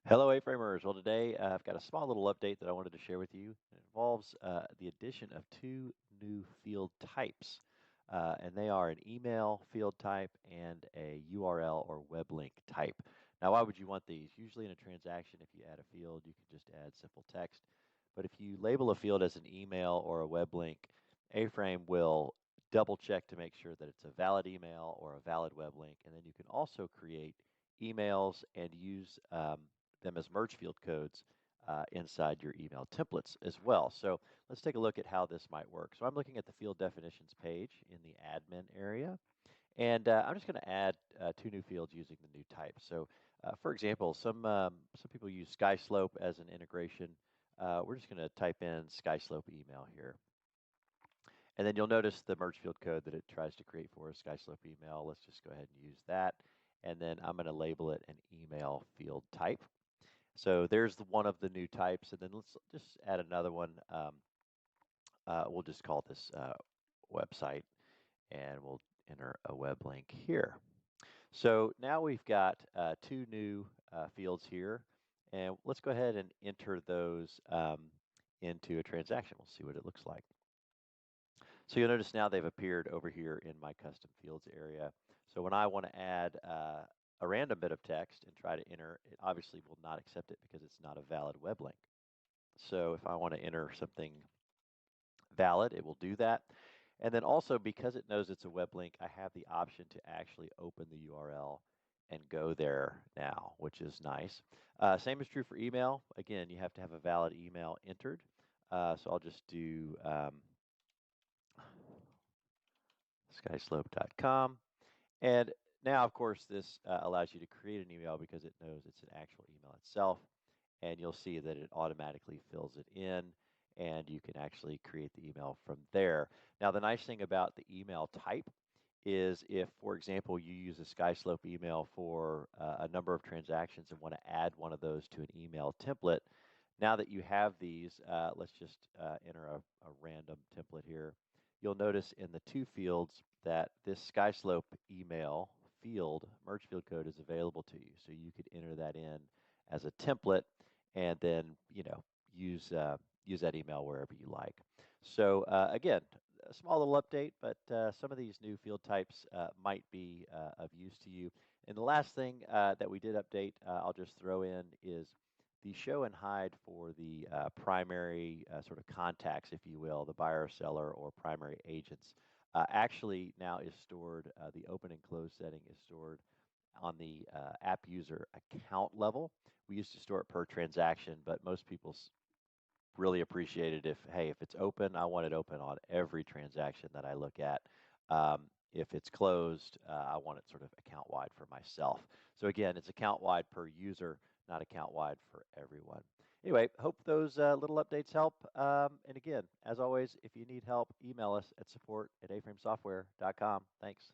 Hello, A-Framers. Well, today I've got a small little update that I wanted to share with you. It involves the addition of two new field types, and they are an email field type and a URL or web link type. Now, why would you want these? Usually in a transaction, if you add a field, you can just add simple text. But if you label a field as an email or a web link, A-Frame will double check to make sure that it's a valid email or a valid web link, and then you can also create emails and use them as merge field codes inside your email templates as well. So let's take a look at how this might work. So I'm looking at the field definitions page in the admin area. And I'm just going to add two new fields using the new type. So for example, some people use SkySlope as an integration. We're just going to type in SkySlope email here. And then you'll notice the merge field code that it tries to create for us, SkySlope email. Let's just go ahead and use that. And then I'm going to label it an email field type. So there's one of the new types, and then let's just add another one. We'll just call this website, and we'll enter a web link here. So now we've got two new fields here, and let's go ahead and enter those into a transaction. We'll see what it looks like. So you'll notice now they've appeared over here in my custom fields area. So when I want to add a random bit of text and try to enter, it obviously will not accept it because it's not a valid web link. So if I want to enter something valid, it will do that. And then also because it knows it's a web link, I have the option to actually open the URL and go there now, which is nice. Same is true for email. Again, you have to have a valid email entered. So I'll just do skyslope.com. And now, of course, this allows you to create an email because it knows it's an actual email itself. And you'll see that it automatically fills it in, and you can actually create the email from there. Now, the nice thing about the email type is if, for example, you use a SkySlope email for a number of transactions and want to add one of those to an email template, now that you have these, let's just enter a random template here. You'll notice in the two fields that this SkySlope email field, merge field code, is available to you. So you could enter that in as a template and then, use that email wherever you like. So again, a small little update, but some of these new field types might be of use to you. And the last thing that we did update, I'll just throw in, is the show and hide for the primary sort of contacts, if you will, the buyer, seller, or primary agents, actually now is stored, the open and close setting is stored on the app user account level. We used to store it per transaction, but most people really appreciate it if, hey, if it's open, I want it open on every transaction that I look at. If it's closed, I want it sort of account wide for myself. So again, it's account wide per user, not account wide for everyone. Anyway, hope those little updates help. And again, as always, if you need help, email us at support@aframesoftware.com. Thanks.